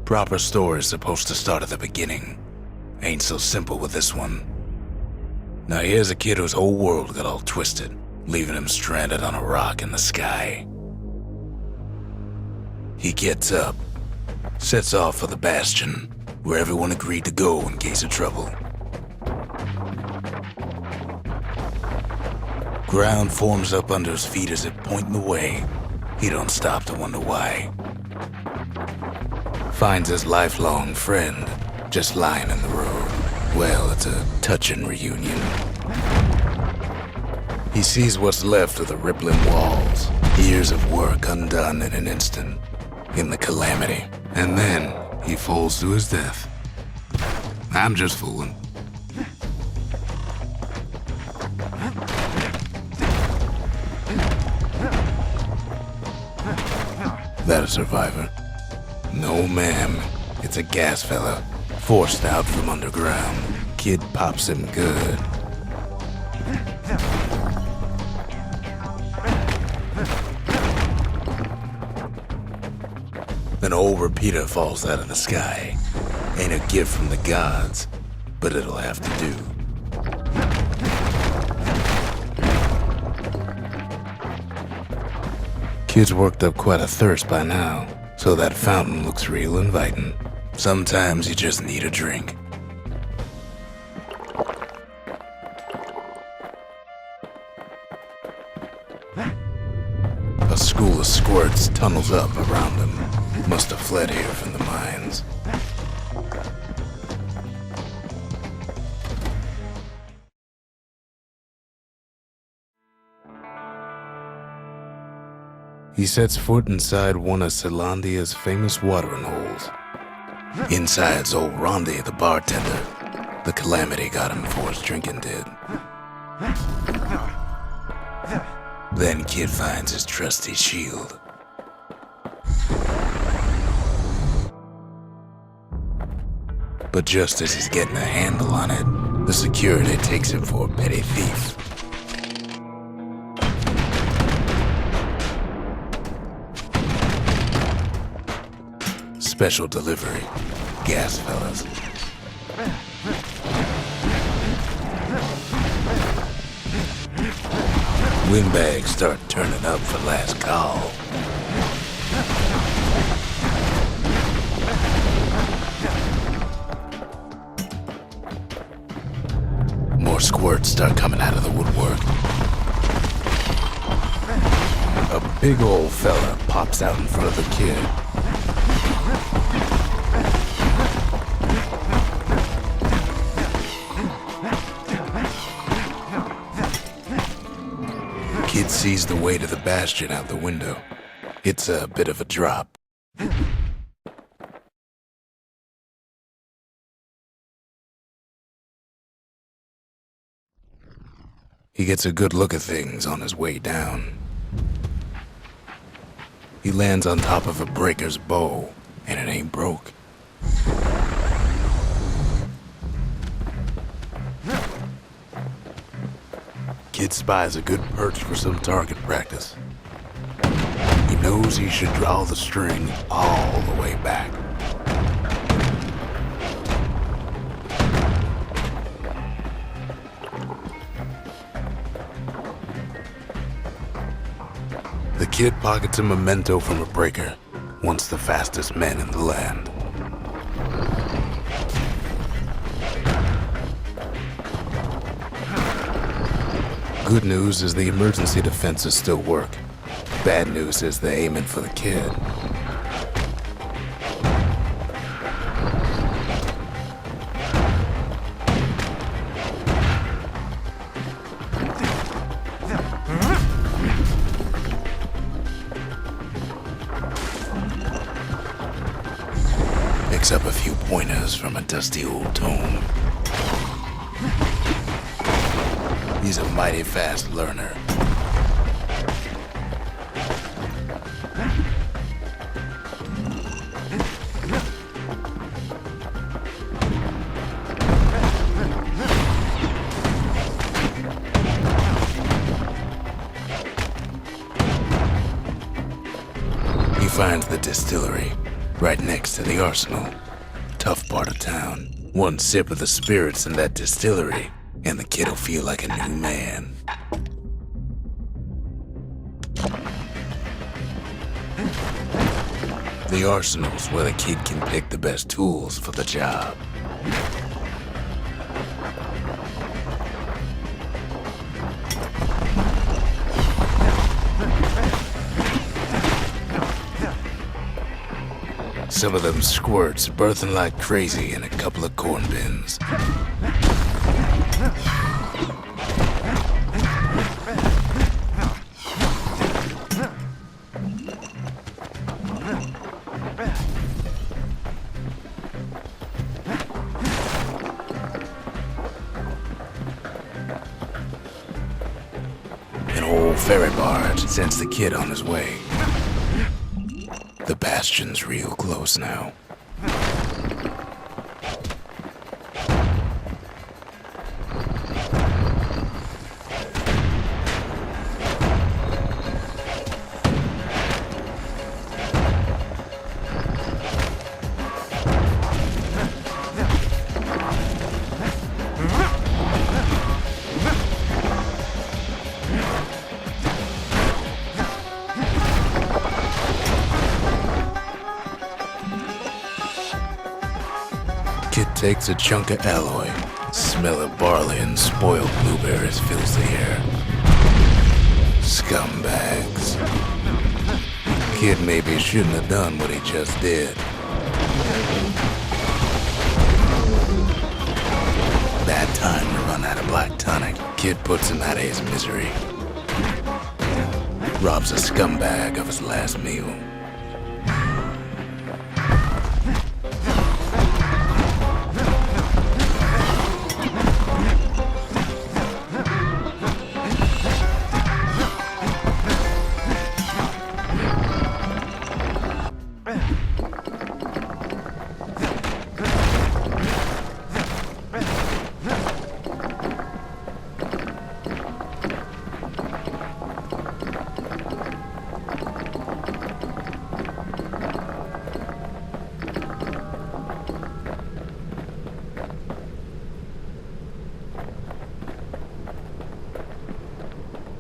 Proper story is supposed to start at the beginning. Ain't so simple with this one. Now here's a kid whose whole world got all twisted, leaving him stranded on a rock in the sky. He gets up, sets off for the Bastion, where everyone agreed to go in case of trouble. Ground forms up under his feet as it pointing the way. He don't stop to wonder why. Finds his lifelong friend just lying in the road. Well, it's a touching reunion. He sees what's left of the rippling walls, years of work undone in an instant, in the calamity. And then he falls to his death. I'm just fooling. That a survivor? No, ma'am. It's a gas fella, forced out from underground. Kid pops him good. An old repeater falls out of the sky. Ain't a gift from the gods, but it'll have to do. Kid's worked up quite a thirst by now, so that fountain looks real inviting. Sometimes you just need a drink. A school of squirts tunnels up around him. Must have fled here from the mines. He sets foot inside one of Celandia's famous watering holes. Inside's old Rondi, the bartender. The calamity got him before his drinking did. Then Kid finds his trusty shield. But just as he's getting a handle on it, the security takes him for a petty thief. Special delivery, gas fellas. Windbags start turning up for last call. More squirts start coming out of the woodwork. A big old fella pops out in front of the kid. Kid sees the way to the Bastion out the window. It's a bit of a drop. He gets a good look at things on his way down. He lands on top of a breaker's bow, and it ain't broke. Kid spies a good perch for some target practice. He knows he should draw the string all the way back. The kid pockets a memento from a breaker, once the fastest man in the land. Good news is the emergency defenses still work. Bad news is they're aiming for the kid. Picks up a few pointers from a dusty old tome. He's a mighty fast learner. He finds the distillery, right next to the arsenal. Tough part of town. One sip of the spirits in that distillery, and the kid'll feel like a new man. The arsenal's where the kid can pick the best tools for the job. Some of them squirts birthing like crazy in a couple of corn bins. An old ferry barge sends the kid on his way. The Bastion's real close now. Kid takes a chunk of alloy. Smell of barley and spoiled blueberries fills the air. Scumbags. Kid maybe shouldn't have done what he just did. Bad time to run out of black tonic. Kid puts him out of his misery. Robs a scumbag of his last meal.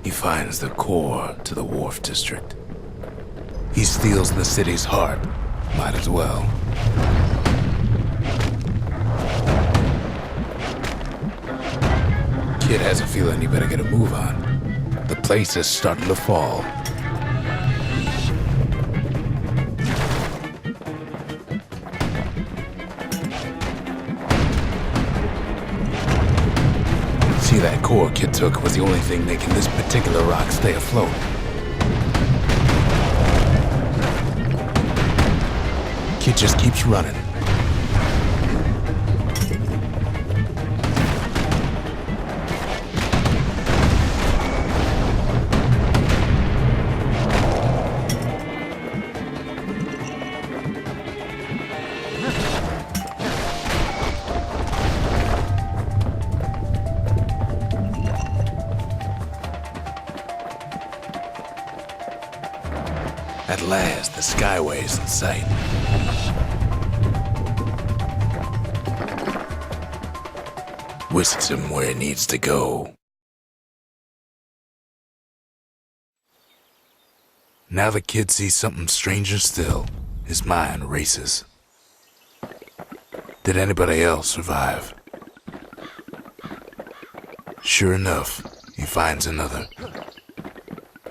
He finds the core to the wharf district. He steals the city's heart. Might as well. Kid has a feeling he better get a move on. The place is starting to fall. See, that core Kid took was the only thing making this particular rock stay afloat. Kid just keeps running. At last, the skyway's in sight. Whisks him where he needs to go. Now the kid sees something stranger still. His mind races. Did anybody else survive? Sure enough, he finds another.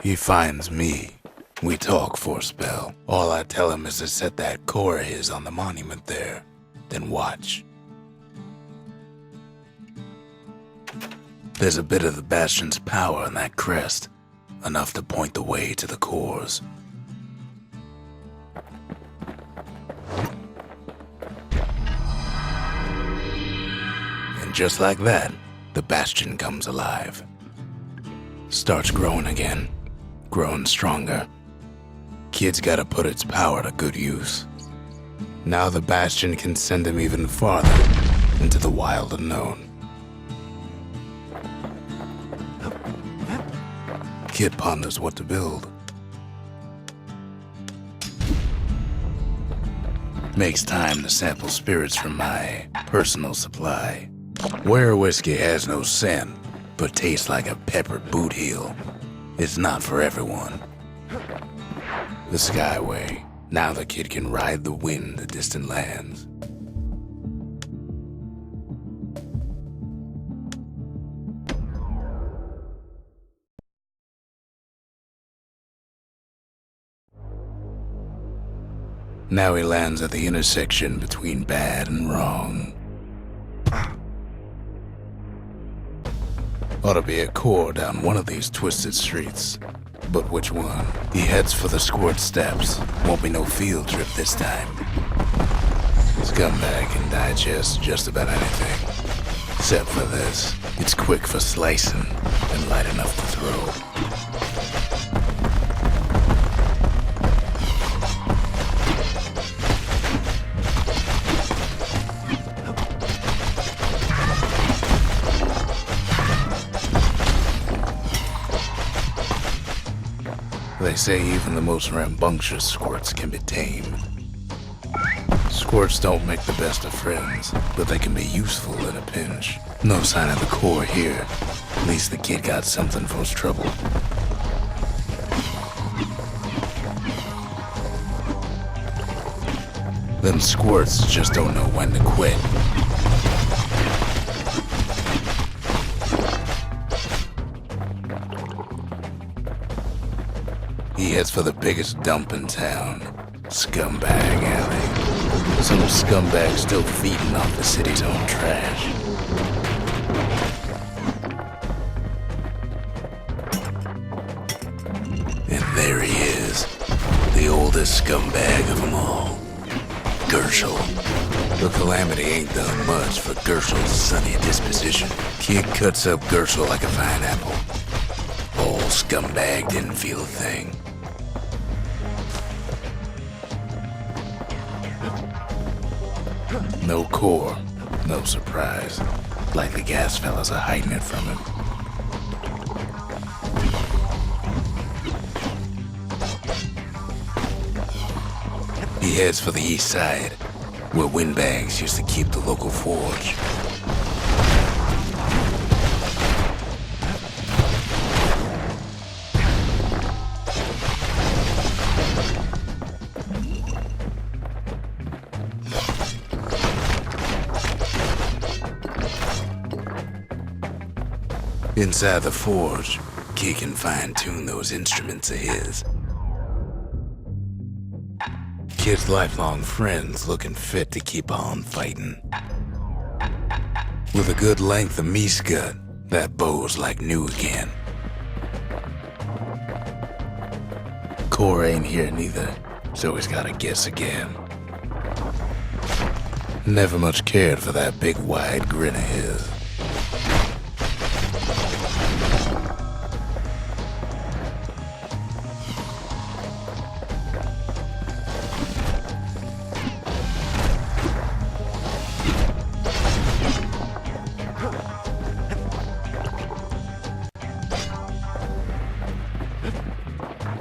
He finds me. We talk for a spell. All I tell him is to set that core of his on the monument there, then watch. There's a bit of the Bastion's power in that crest, enough to point the way to the cores. And just like that, the Bastion comes alive. Starts growing again, growing stronger. Kid's gotta put its power to good use. Now the Bastion can send him even farther into the wild unknown. Kid ponders what to build. Makes time to sample spirits from my personal supply. Where whiskey has no scent, but tastes like a peppered boot heel, it's not for everyone. The Skyway. Now the kid can ride the wind to distant lands. Now he lands at the intersection between bad and wrong. Ought to be a core down one of these twisted streets. But which one? He heads for the squirt steps. Won't be no field trip this time. Scumbag can digest just about anything. Except for this. It's quick for slicing and light enough to throw. They say even the most rambunctious squirts can be tamed. Squirts don't make the best of friends, but they can be useful in a pinch. No sign of the core here. At least the kid got something for his trouble. Them squirts just don't know when to quit. He heads for the biggest dump in town, Scumbag Alley. Some scumbag still feeding off the city's own trash. And there he is, the oldest scumbag of them all, Gershel. The Calamity ain't done much for Gershel's sunny disposition. Kid cuts up Gershel like a pineapple. Old scumbag didn't feel a thing. No core, no surprise. Like the gas fellas are hiding it from him. He heads for the east side, where windbags used to keep the local forge. Inside the forge, Key can fine-tune those instruments of his. Kid's lifelong friends looking fit to keep on fighting. With a good length of meat gut, that bow's like new again. Core ain't here neither, so he's gotta guess again. Never much cared for that big wide grin of his.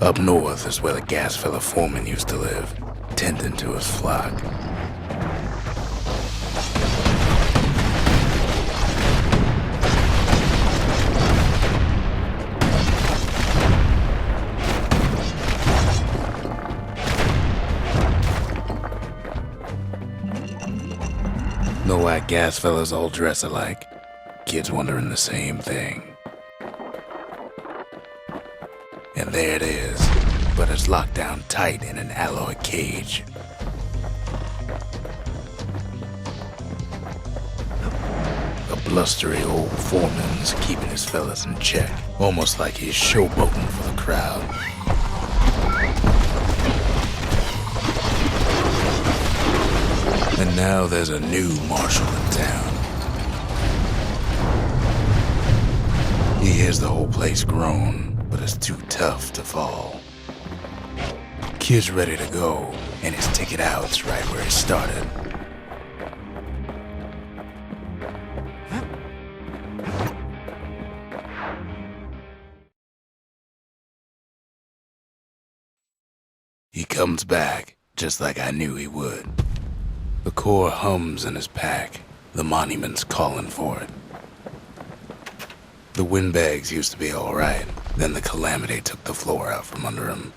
Up north is where the gas fella foreman used to live, tending to his flock. Know why gas fellas all dress alike? Kids wondering the same thing. And there it is, but it's locked down tight in an alloy cage. A blustery old foreman's keeping his fellas in check, almost like he's showboating for the crowd. And now there's a new marshal in town. He hears the whole place groan, but it's too tough to fall. Kid's ready to go, and his ticket out's right where he started. He comes back, just like I knew he would. The core hums in his pack. The monument's calling for it. The windbags used to be alright. Then the calamity took the floor out from under him.